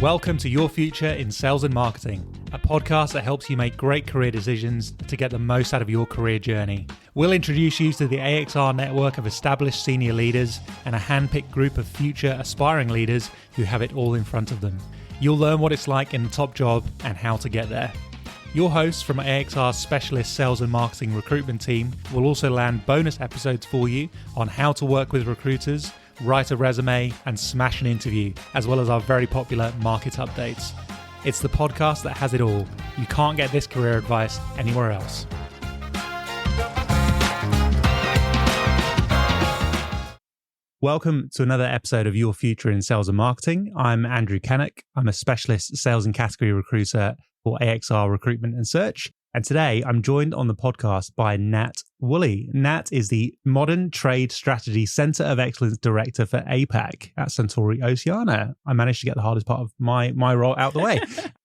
Welcome to Your Future in Sales and Marketing, a podcast that helps you make great career decisions to get the most out of your career journey. We'll introduce you to the AXR network of established senior leaders and a handpicked group of future aspiring leaders who have it all in front of them. You'll learn what it's like in the top job and how to get there. Your hosts from AXR's specialist sales and marketing recruitment team will also land bonus episodes for you on how to work with recruiters, write a resume, and smash an interview, as well as our very popular market updates. It's the podcast that has it all. You can't get this career advice anywhere else. Welcome to another episode of Your Future in Sales and Marketing. I'm Andrew Kennock. I'm a specialist sales and category recruiter for AXR Recruitment and Search. And today I'm joined on the podcast by Nat Woolley. Nat is the Modern Trade Strategy Centre of Excellence Director for APAC at Suntory Oceania. I managed to get the hardest part of my role out the way.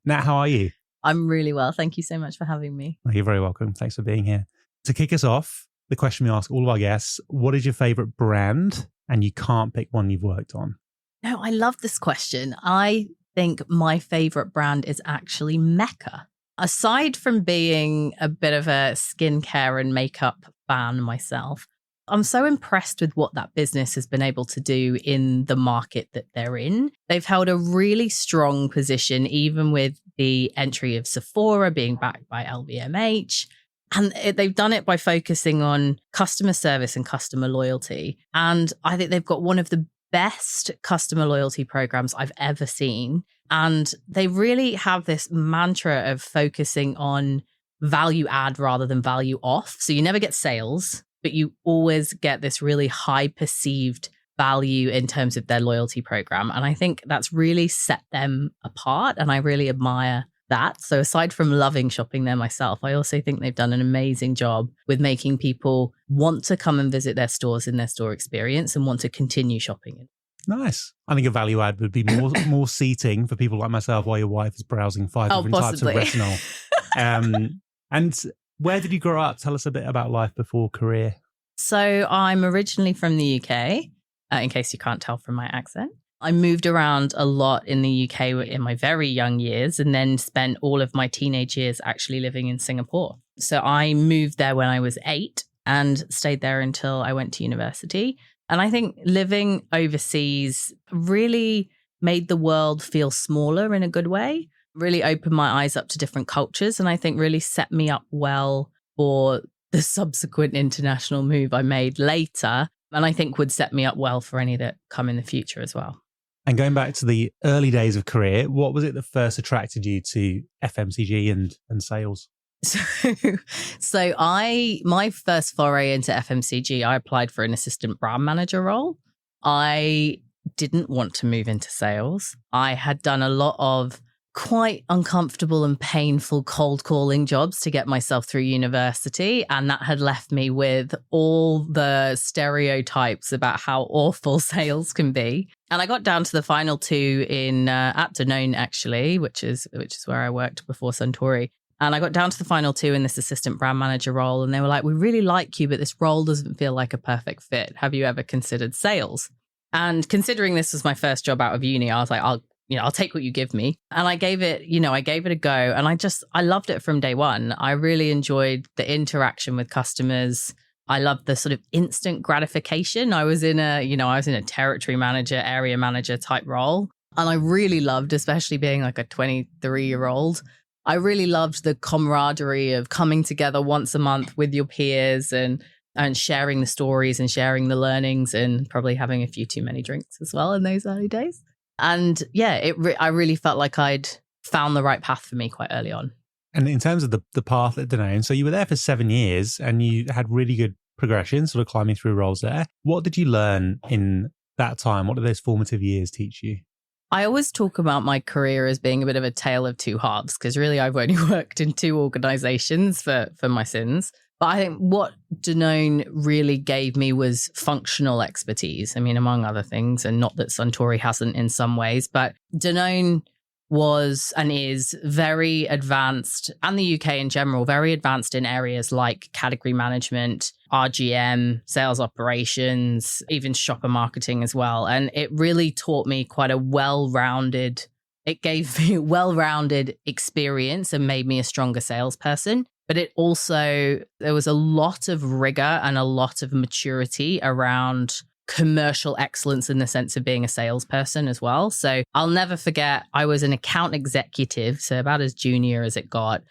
Nat, how are you? I'm really well. Thank you so much for having me. You're very welcome. Thanks for being here. To kick us off, the question we ask all of our guests, what is your favourite brand? And you can't pick one you've worked on. No, I love this question. I think my favourite brand is actually Mecca. Aside from being a bit of a skincare and makeup fan myself, I'm so impressed with what that business has been able to do in the market that they're in. They've held a really strong position, even with the entry of Sephora being backed by LVMH. And they've done it by focusing on customer service and customer loyalty. And I think they've got one of the best customer loyalty programs I've ever seen. And they really have this mantra of focusing on value add rather than value off. So you never get sales, but you always get this really high perceived value in terms of their loyalty program. And I think that's really set them apart. And I really admire that. So aside from loving shopping there myself, I also think they've done an amazing job with making people want to come and visit their stores in their store experience and want to continue shopping. Nice. I think a value add would be more seating for people like myself while your wife is browsing five different possibly. types of retinol. And where did you grow up? Tell us a bit about life before career. So I'm originally from the UK, in case you can't tell from my accent. I moved around a lot in the UK in my very young years and then spent all of my teenage years actually living in Singapore. So I moved there when I was 8 and stayed there until I went to university. And I think living overseas really made the world feel smaller in a good way, really opened my eyes up to different cultures, and I think really set me up well for the subsequent international move I made later, and I think would set me up well for any that come in the future as well. And going back to the early days of career, what was it that first attracted you to FMCG and sales? So my first foray into FMCG, I applied for an assistant brand manager role. I didn't want to move into sales. I had done a lot of quite uncomfortable and painful cold calling jobs to get myself through university. And that had left me with all the stereotypes about how awful sales can be. And I got down to the final 2 at Danone, actually, which is where I worked before Suntory. And I got down to the final 2 in this assistant brand manager role. And they were like, we really like you, but this role doesn't feel like a perfect fit. Have you ever considered sales? And considering this was my first job out of uni, I was like, I'll take what you give me. And I gave it a go. And I loved it from day one. I really enjoyed the interaction with customers. I loved the sort of instant gratification. I was in a territory manager, area manager type role. And I really loved, especially being like a 23-year-old, I really loved the camaraderie of coming together once a month with your peers and sharing the stories and sharing the learnings and probably having a few too many drinks as well in those early days. And yeah, I really felt like I'd found the right path for me quite early on. And in terms of the path at Danone, so you were there for 7 years and you had really good progression, sort of climbing through roles there. What did you learn in that time? What did those formative years teach you? I always talk about my career as being a bit of a tale of two halves, because really I've only worked in 2 organizations for my sins. But I think what Danone really gave me was functional expertise. I mean, among other things, and not that Suntory hasn't in some ways, but Danone was and is very advanced, and the UK in general, very advanced in areas like category management, RGM, sales operations, even shopper marketing as well. And it really taught me quite a well-rounded it gave me well-rounded experience and made me a stronger salesperson. But it also, there was a lot of rigor and a lot of maturity around commercial excellence in the sense of being a salesperson as well. So I'll never forget, I was an account executive, so about as junior as it got.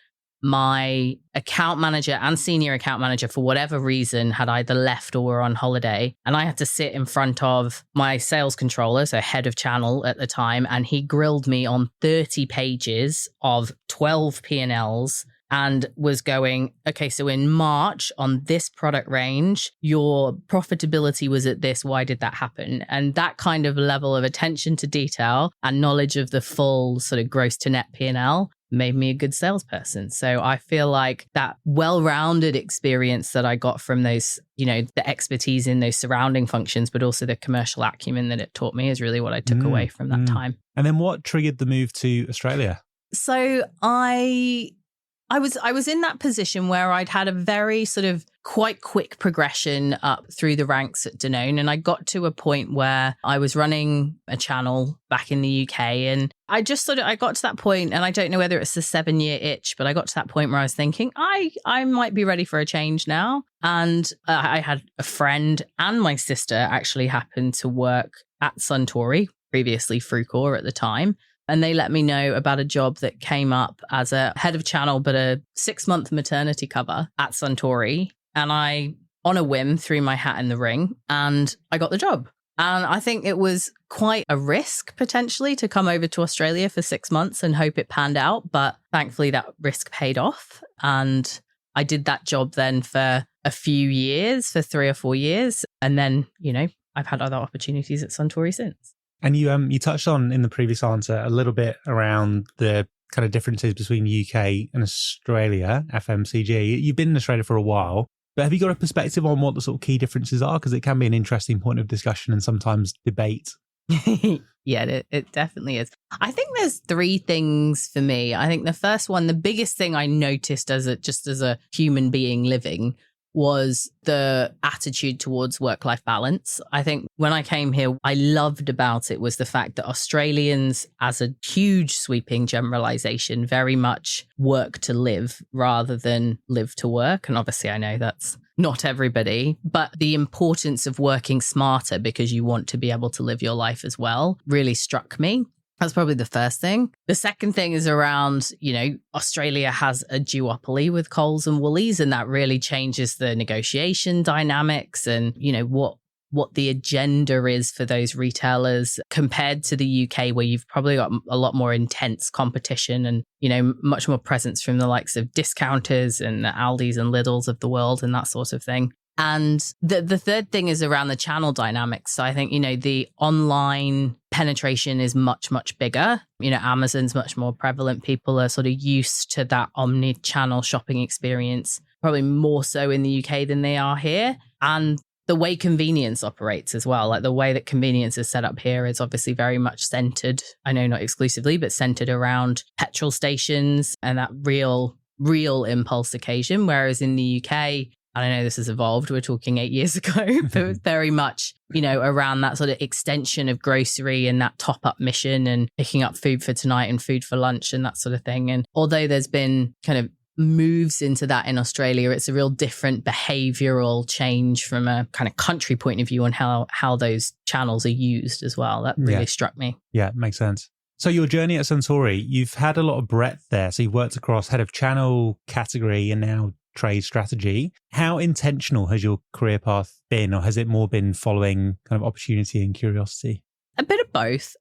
My account manager and senior account manager, for whatever reason, had either left or were on holiday. And I had to sit in front of my sales controller, so head of channel at the time, and he grilled me on 30 pages of 12 P&Ls and was going, okay, so in March on this product range, your profitability was at this. Why did that happen? And that kind of level of attention to detail and knowledge of the full sort of gross to net P&L made me a good salesperson. So I feel like that well-rounded experience that I got from those, you know, the expertise in those surrounding functions, but also the commercial acumen that it taught me is really what I took away from that time. And then what triggered the move to Australia? So I was in that position where I'd had a very sort of quite quick progression up through the ranks at Danone. And I got to a point where I was running a channel back in the UK. And I got to that point, and I don't know whether it's the 7-year itch, but I got to that point where I was thinking, I might be ready for a change now. And I had a friend, and my sister actually happened to work at Suntory, previously Frucor at the time. And they let me know about a job that came up as a head of channel, but a 6-month maternity cover at Suntory. And I, on a whim, threw my hat in the ring and I got the job. And I think it was quite a risk potentially to come over to Australia for 6 months and hope it panned out. But thankfully that risk paid off. And I did that job then for a few years, for 3 or 4 years. And then, you know, I've had other opportunities at Suntory since. And you touched on in the previous answer a little bit around the kind of differences between UK and Australia, FMCG. You've been in Australia for a while, but have you got a perspective on what the sort of key differences are? Because it can be an interesting point of discussion and sometimes debate. Yeah, it definitely is. I think there's 3 things for me. I think the first one, the biggest thing I noticed as a human being living, was the attitude towards work-life balance. I think when I came here, I loved about it was the fact that Australians, as a huge sweeping generalization, very much work to live rather than live to work. And obviously I know that's not everybody, but the importance of working smarter because you want to be able to live your life as well really struck me. That's probably the first thing. The second thing is around, you know, Australia has a duopoly with Coles and Woolies, and that really changes the negotiation dynamics and, you know, what the agenda is for those retailers compared to the UK, where you've probably got a lot more intense competition and, you know, much more presence from the likes of discounters and the Aldis and Lidls of the world and that sort of thing. And the third thing is around the channel dynamics. So I think, you know, the online penetration is much, much bigger. You know, Amazon's much more prevalent. People are sort of used to that omni-channel shopping experience, probably more so in the UK than they are here. And the way convenience operates as well, like the way that convenience is set up here is obviously very much centered, I know not exclusively, but centered around petrol stations and that real impulse occasion. Whereas in the UK, I know this has evolved. We're talking 8 years ago, but very much, you know, around that sort of extension of grocery and that top-up mission and picking up food for tonight and food for lunch and that sort of thing. And although there's been kind of moves into that in Australia, it's a real different behavioral change from a kind of country point of view on how those channels are used as well. That really struck me. Yeah, makes sense. So your journey at Suntory, you've had a lot of breadth there. So you've worked across head of channel, category, and now trade strategy. How intentional has your career path been, or has it more been following kind of opportunity and curiosity? A bit of both.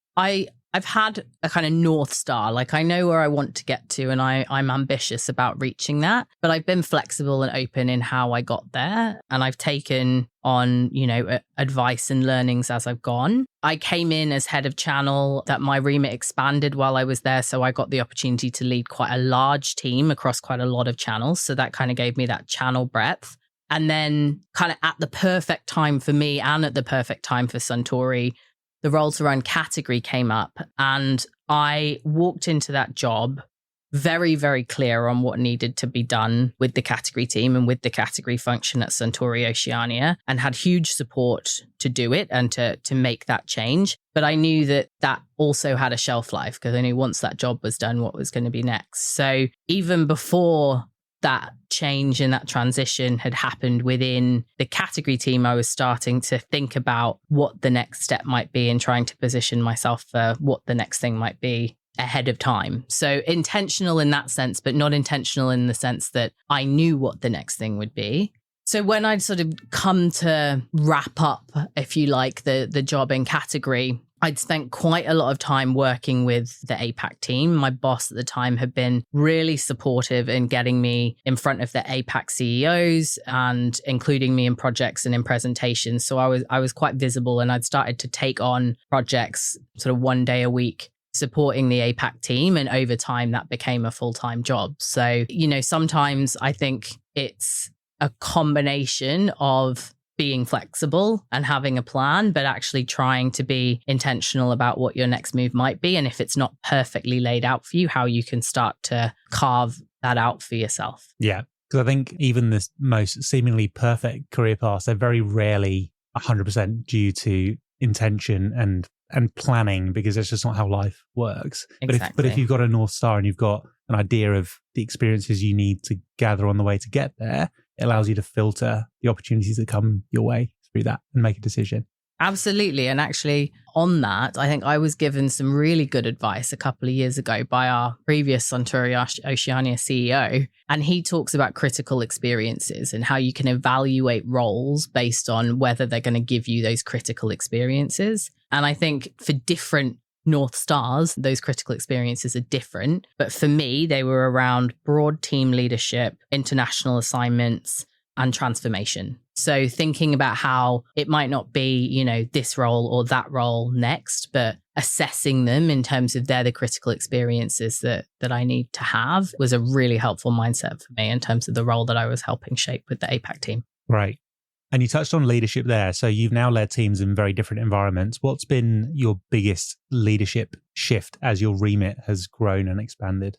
I've had a kind of North Star, like I know where I want to get to and I'm ambitious about reaching that, but I've been flexible and open in how I got there. And I've taken on, you know, advice and learnings as I've gone. I came in as head of channel, that my remit expanded while I was there. So I got the opportunity to lead quite a large team across quite a lot of channels. So that kind of gave me that channel breadth. And then kind of at the perfect time for me and at the perfect time for Suntory, the role to run category came up and I walked into that job very, very clear on what needed to be done with the category team and with the category function at Suntory Oceania, and had huge support to do it and to make that change. But I knew that also had a shelf life, because I knew once that job was done, what was going to be next. So even before that change and that transition had happened within the category team, I was starting to think about what the next step might be and trying to position myself for what the next thing might be ahead of time. So intentional in that sense, but not intentional in the sense that I knew what the next thing would be. So when I'd sort of come to wrap up, if you like, the job in category, I'd spent quite a lot of time working with the APAC team. My boss at the time had been really supportive in getting me in front of the APAC CEOs and including me in projects and in presentations. So I was quite visible, and I'd started to take on projects sort of one day a week supporting the APAC team. And over time, that became a full-time job. So, sometimes I think it's a combination of being flexible and having a plan, but actually trying to be intentional about what your next move might be. And if it's not perfectly laid out for you, how you can start to carve that out for yourself. Yeah. Because I think even the most seemingly perfect career paths, they're very rarely 100% due to intention and planning, because that's just not how life works. Exactly. But if you've got a North Star and you've got an idea of the experiences you need to gather on the way to get there, it allows you to filter the opportunities that come your way through that and make a decision. Absolutely. And actually on that, I think I was given some really good advice a couple of years ago by our previous Suntory Oceania CEO. And he talks about critical experiences and how you can evaluate roles based on whether they're going to give you those critical experiences. And I think for different North Stars, those critical experiences are different. But for me, they were around broad team leadership, international assignments, and transformation. So thinking about how it might not be, this role or that role next, but assessing them in terms of they're the critical experiences that I need to have was a really helpful mindset for me in terms of the role that I was helping shape with the APAC team. Right. And you touched on leadership there. So you've now led teams in very different environments. What's been your biggest leadership shift as your remit has grown and expanded?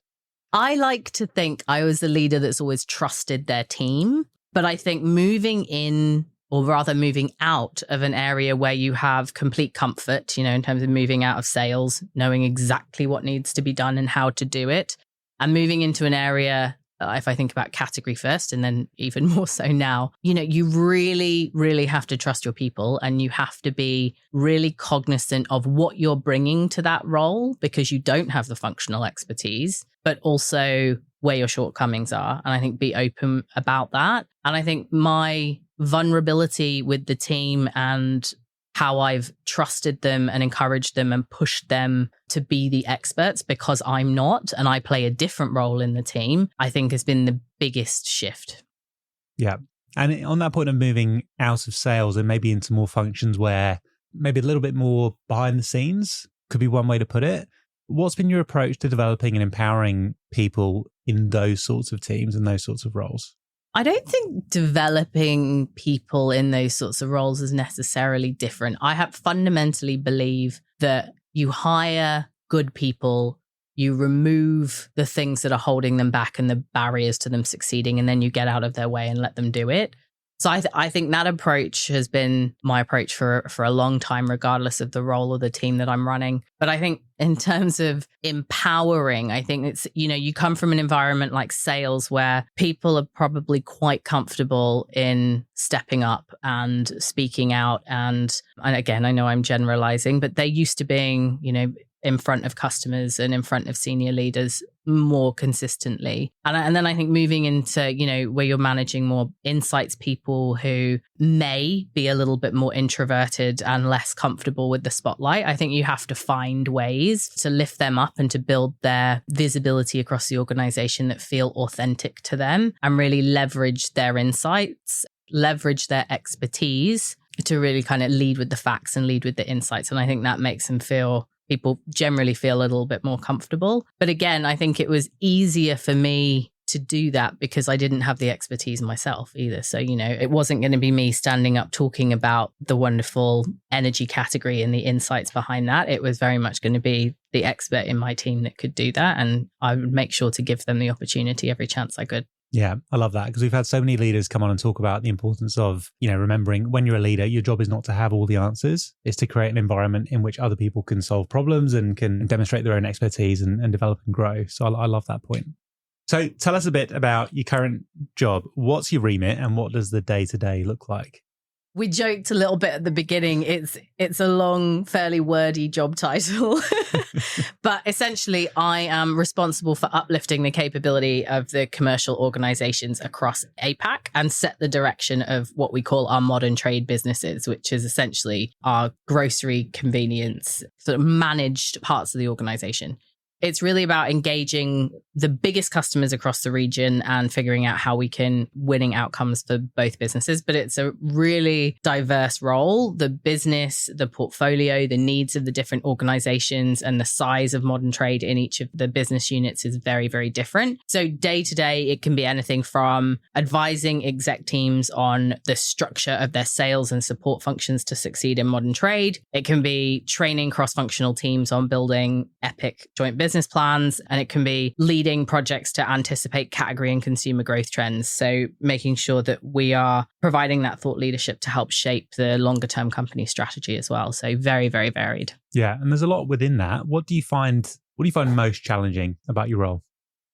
I like to think I was the leader that's always trusted their team. But I think moving in, or rather moving out of an area where you have complete comfort, in terms of moving out of sales, knowing exactly what needs to be done and how to do it, and moving into an area, if I think about category first, and then even more so now, you really, really have to trust your people, and you have to be really cognizant of what you're bringing to that role, because you don't have the functional expertise, but also where your shortcomings are. And I think be open about that. And I think my vulnerability with the team and how I've trusted them and encouraged them and pushed them to be the experts, because I'm not, and I play a different role in the team, I think has been the biggest shift. Yeah. And on that point of moving out of sales and maybe into more functions where maybe a little bit more behind the scenes could be one way to put it. What's been your approach to developing and empowering people in those sorts of teams and those sorts of roles? I don't think developing people in those sorts of roles is necessarily different. I have fundamentally believe that you hire good people, you remove the things that are holding them back and the barriers to them succeeding, and then you get out of their way and let them do it. So I think that approach has been my approach for a long time, regardless of the role or the team that I'm running. But I think in terms of empowering, I think it's, you come from an environment like sales where people are probably quite comfortable in stepping up and speaking out. And again, I know I'm generalizing, but they're used to being, in front of customers and in front of senior leaders more consistently. And then I think moving into, where you're managing more insights people who may be a little bit more introverted and less comfortable with the spotlight, I think you have to find ways to lift them up and to build their visibility across the organization that feel authentic to them and really leverage their insights, leverage their expertise to really kind of lead with the facts and lead with the insights. And I think that makes them people generally feel a little bit more comfortable. But again, I think it was easier for me to do that because I didn't have the expertise myself either. So, it wasn't going to be me standing up talking about the wonderful energy category and the insights behind that. It was very much going to be the expert in my team that could do that. And I would make sure to give them the opportunity every chance I could. Yeah, I love that because we've had so many leaders come on and talk about the importance of, remembering when you're a leader, your job is not to have all the answers. It's to create an environment in which other people can solve problems and can demonstrate their own expertise and develop and grow. So I love that point. So tell us a bit about your current job. What's your remit and what does the day-to-day look like? We joked a little bit at the beginning. It's a long, fairly wordy job title. But essentially, I am responsible for uplifting the capability of the commercial organizations across APAC and set the direction of what we call our modern trade businesses, which is essentially our grocery, convenience, sort of managed parts of the organization. It's really about engaging the biggest customers across the region and figuring out how we can winning outcomes for both businesses. But it's a really diverse role. The business, the portfolio, the needs of the different organizations and the size of modern trade in each of the business units is very, very different. So day to day, it can be anything from advising exec teams on the structure of their sales and support functions to succeed in modern trade. It can be training cross-functional teams on building epic joint business plans, and it can be leading projects to anticipate category and consumer growth trends. So making sure that we are providing that thought leadership to help shape the longer term company strategy as well. So very, very varied. Yeah. And there's a lot within that. What do you find most challenging about your role?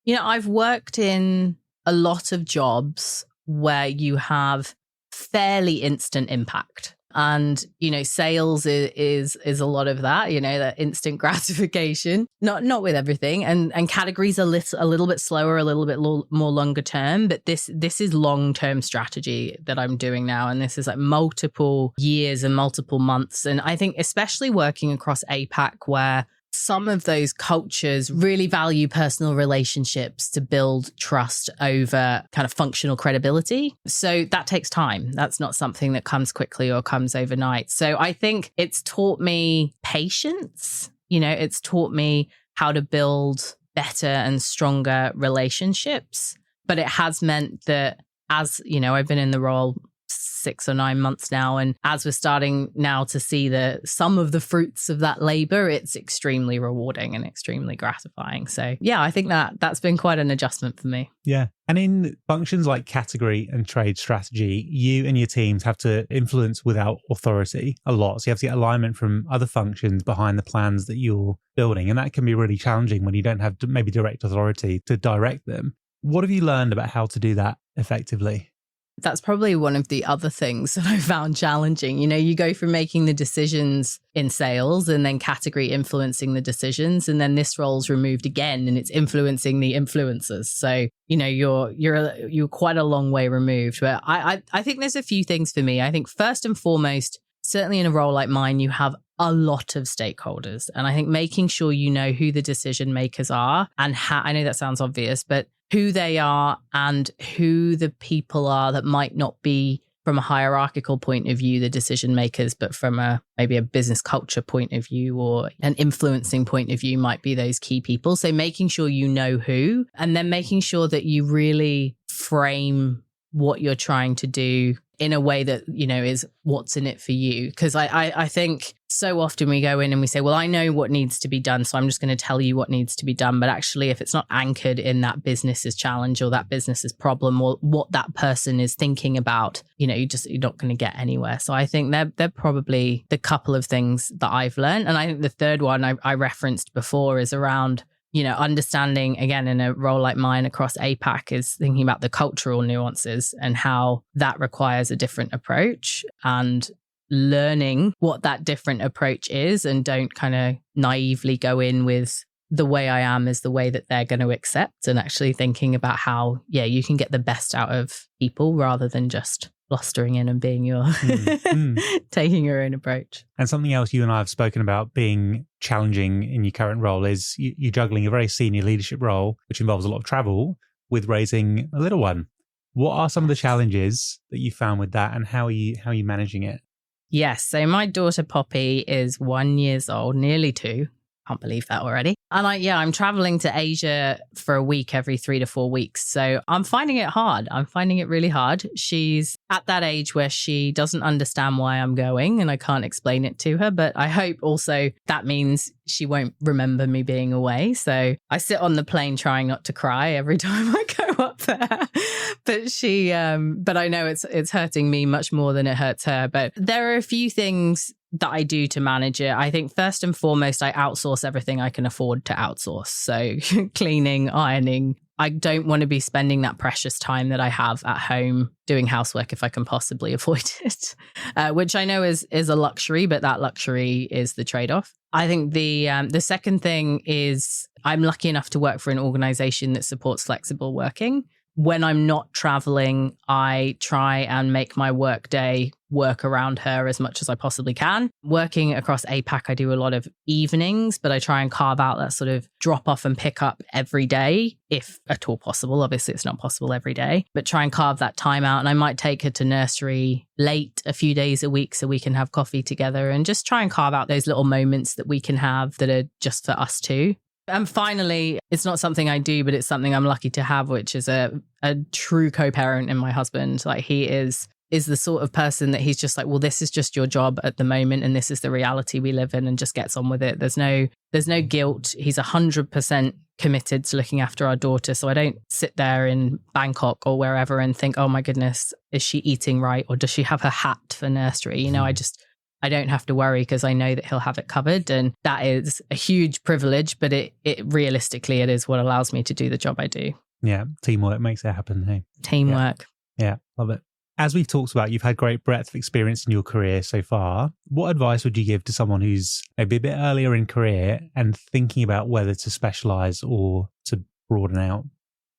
I've worked in a lot of jobs where you have fairly instant impact. And, sales is a lot of that, that instant gratification, not with everything. And categories are a little bit slower, a little bit more longer term. But this is long-term strategy that I'm doing now. And this is like multiple years and multiple months. And I think especially working across APAC where some of those cultures really value personal relationships to build trust over kind of functional credibility. So that takes time. That's not something that comes quickly or comes overnight. So I think it's taught me patience. It's taught me how to build better and stronger relationships. But it has meant that as, I've been in the role 6 or 9 months now. And as we're starting now to see some of the fruits of that labor, it's extremely rewarding and extremely gratifying. So yeah, I think that's been quite an adjustment for me. Yeah. And in functions like category and trade strategy, you and your teams have to influence without authority a lot. So you have to get alignment from other functions behind the plans that you're building. And that can be really challenging when you don't have maybe direct authority to direct them. What have you learned about how to do that effectively? That's probably one of the other things that I found challenging. You go from making the decisions in sales and then category influencing the decisions. And then this role's removed again and it's influencing the influencers. So, you're quite a long way removed. But I think there's a few things for me. I think first and foremost, certainly in a role like mine, you have a lot of stakeholders. And I think making sure you know who the decision makers are and how, I know that sounds obvious, but who they are and who the people are that might not be from a hierarchical point of view, the decision makers, but from maybe a business culture point of view or an influencing point of view might be those key people. So making sure you know who, and then making sure that you really frame what you're trying to do in a way that, is what's in it for you. Because I think so often we go in and we say, well, I know what needs to be done, so I'm just going to tell you what needs to be done. But actually, if it's not anchored in that business's challenge or that business's problem or what that person is thinking about, you're not going to get anywhere. So I think they're probably the couple of things that I've learned. And I think the third one I referenced before is around understanding, again, in a role like mine across APAC, is thinking about the cultural nuances and how that requires a different approach and learning what that different approach is, and don't kind of naively go in with the way I am is the way that they're going to accept, and actually thinking about how, you can get the best out of people rather than just blustering in and being taking your own approach. And something else you and I have spoken about being challenging in your current role is you're juggling a very senior leadership role, which involves a lot of travel, with raising a little one. What are some of the challenges that you found with that, and how are you managing it? Yes. So my daughter Poppy is 1 year old, nearly 2. Can't believe that already. And I'm traveling to Asia for a week every 3 to 4 weeks. So I'm finding it hard. I'm finding it really hard. She's at that age where she doesn't understand why I'm going and I can't explain it to her. But I hope also that means she won't remember me being away. So I sit on the plane trying not to cry every time I go up there. But I know it's hurting me much more than it hurts her. But there are a few things that I do to manage it. I think first and foremost, I outsource everything I can afford to outsource. So cleaning, ironing. I don't want to be spending that precious time that I have at home doing housework if I can possibly avoid it, which I know is a luxury, but that luxury is the trade-off. I think the second thing is I'm lucky enough to work for an organization that supports flexible working. When I'm not traveling, I try and make my work day work around her as much as I possibly can. Working across APAC, I do a lot of evenings, but I try and carve out that sort of drop off and pick up every day, if at all possible. Obviously, it's not possible every day, but try and carve that time out. And I might take her to nursery late a few days a week so we can have coffee together and just try and carve out those little moments that we can have that are just for us two. And finally, it's not something I do, but it's something I'm lucky to have, which is a true co-parent in my husband. Like he is the sort of person that he's just like, well, this is just your job at the moment. And this is the reality we live in, and just gets on with it. There's no guilt. He's 100% committed to looking after our daughter. So I don't sit there in Bangkok or wherever and think, oh my goodness, is she eating right? Or does she have her hat for nursery? I don't have to worry because I know that he'll have it covered. And that is a huge privilege, but it realistically, it is what allows me to do the job I do. Yeah. Teamwork makes it happen. Hey? Teamwork. Yeah. Love it. As we've talked about, you've had great breadth of experience in your career so far. What advice would you give to someone who's maybe a bit earlier in career and thinking about whether to specialize or to broaden out?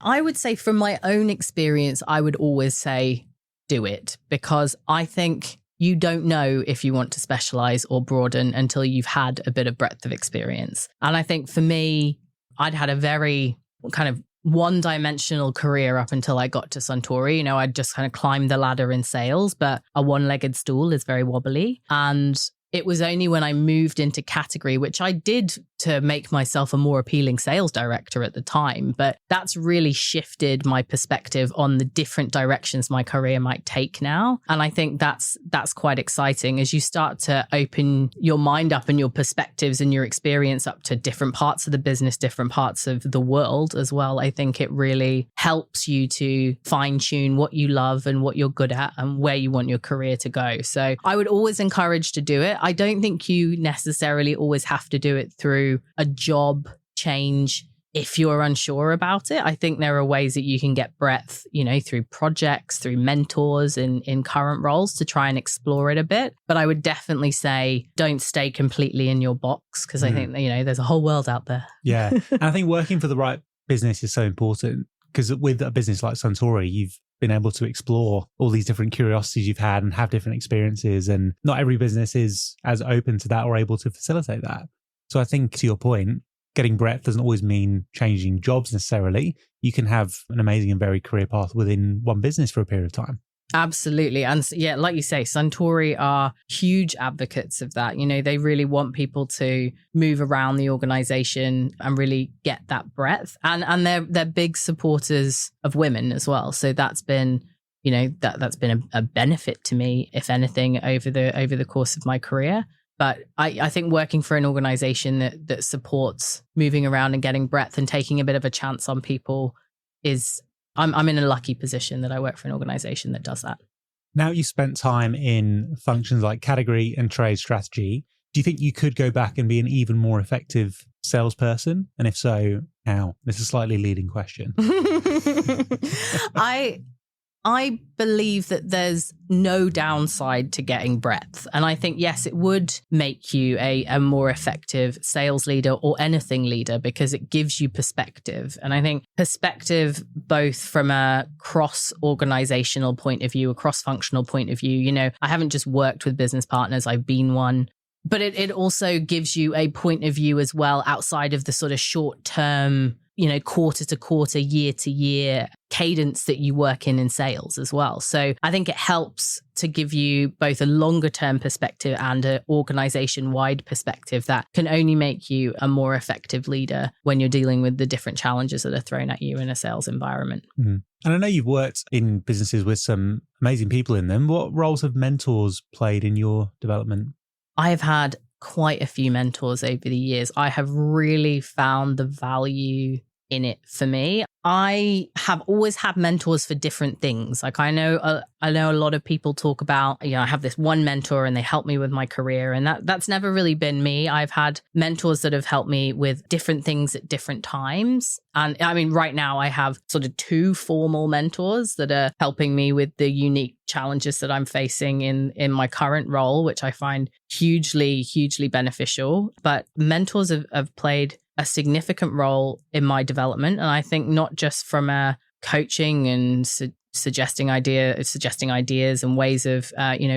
I would say from my own experience, I would always say do it, because I think you don't know if you want to specialize or broaden until you've had a bit of breadth of experience. And I think for me, I'd had a very kind of one-dimensional career up until I got to Suntory. I'd just kind of climbed the ladder in sales, but a one-legged stool is very wobbly. And it was only when I moved into category, which I did to make myself a more appealing sales director at the time, but that's really shifted my perspective on the different directions my career might take now. And I think that's quite exciting as you start to open your mind up and your perspectives and your experience up to different parts of the business, different parts of the world as well. I think it really helps you to fine tune what you love and what you're good at and where you want your career to go. So I would always encourage to do it. I don't think you necessarily always have to do it through a job change if you're unsure about it. I think there are ways that you can get breadth, through projects, through mentors in current roles to try and explore it a bit. But I would definitely say don't stay completely in your box, because I think, there's a whole world out there. Yeah. And I think working for the right business is so important, because with a business like Suntory, you've been able to explore all these different curiosities you've had and have different experiences. And not every business is as open to that or able to facilitate that. So I think, to your point, getting breadth doesn't always mean changing jobs necessarily. You can have an amazing and varied career path within one business for a period of time. Absolutely. And yeah, like you say, Suntory are huge advocates of that. They really want people to move around the organization and really get that breadth. And they're big supporters of women as well. So that's been, that's been a benefit to me, if anything, over the course of my career. But I think working for an organization that supports moving around and getting breadth and taking a bit of a chance on people is, I'm in a lucky position that I work for an organization that does that. Now you spent time in functions like category and trade strategy. Do you think you could go back and be an even more effective salesperson? And if so, how? This is a slightly leading question. I believe that there's no downside to getting breadth. And I think, yes, it would make you a more effective sales leader or anything leader, because it gives you perspective. And I think perspective, both from a cross-organizational point of view, a cross-functional point of view, I haven't just worked with business partners, I've been one. But it also gives you a point of view as well outside of the sort of short-term quarter to quarter, year to year cadence that you work in sales as well. So I think it helps to give you both a longer term perspective and an organization wide perspective that can only make you a more effective leader when you're dealing with the different challenges that are thrown at you in a sales environment. Mm-hmm. And I know you've worked in businesses with some amazing people in them. What roles have mentors played in your development? I've had quite a few mentors over the years. I have really found the value in it for me. I have always had mentors for different things. Like I know a lot of people talk about, I have this one mentor and they help me with my career, and that's never really been me. I've had mentors that have helped me with different things at different times. And I mean, right now I have sort of 2 formal mentors that are helping me with the unique challenges that I'm facing in my current role, which I find hugely, hugely beneficial. But mentors have played a significant role in my development. And I think not just from a coaching and suggesting ideas and ways of,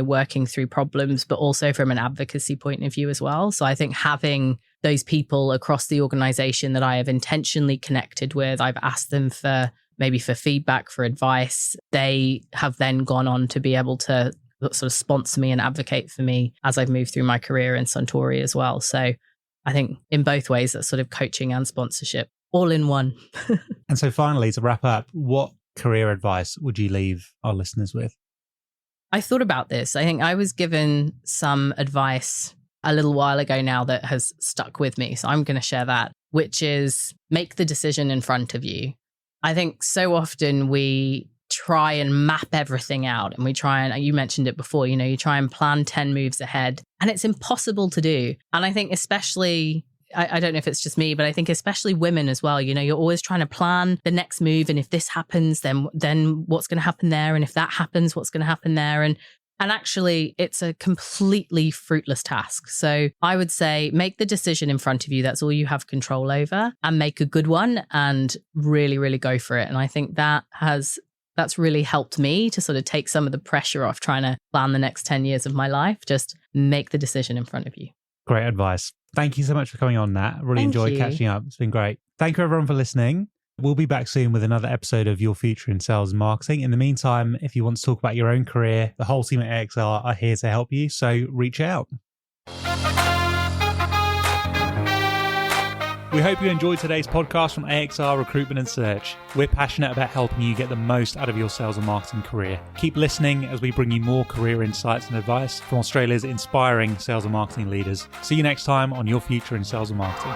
working through problems, but also from an advocacy point of view as well. So I think having those people across the organization that I have intentionally connected with, I've asked them for feedback, for advice. They have then gone on to be able to sort of sponsor me and advocate for me as I've moved through my career in Suntory as well. So I think in both ways, that's sort of coaching and sponsorship all in one. And so finally, to wrap up, what career advice would you leave our listeners with? I thought about this. I think I was given some advice a little while ago now that has stuck with me. So I'm going to share that, which is make the decision in front of you. I think so often we try and map everything out, and we try and, you mentioned it before, you try and plan 10 moves ahead, and it's impossible to do. And I think especially, I don't know if it's just me, but I think especially women as well, you're always trying to plan the next move. And if this happens, then what's going to happen there? And if that happens, what's going to happen there? And actually, it's a completely fruitless task. So I would say make the decision in front of you. That's all you have control over, and make a good one and really, really go for it. And I think that's really helped me to sort of take some of the pressure off trying to plan the next 10 years of my life. Just make the decision in front of you. Great advice. Thank you so much for coming on, Nat. I really enjoyed catching up. It's been great. Thank you everyone for listening. We'll be back soon with another episode of Your Future in Sales and Marketing. In the meantime, if you want to talk about your own career, the whole team at AXR are here to help you. So reach out. We hope you enjoyed today's podcast from AXR Recruitment and Search. We're passionate about helping you get the most out of your sales and marketing career. Keep listening as we bring you more career insights and advice from Australia's inspiring sales and marketing leaders. See you next time on Your Future in Sales and Marketing.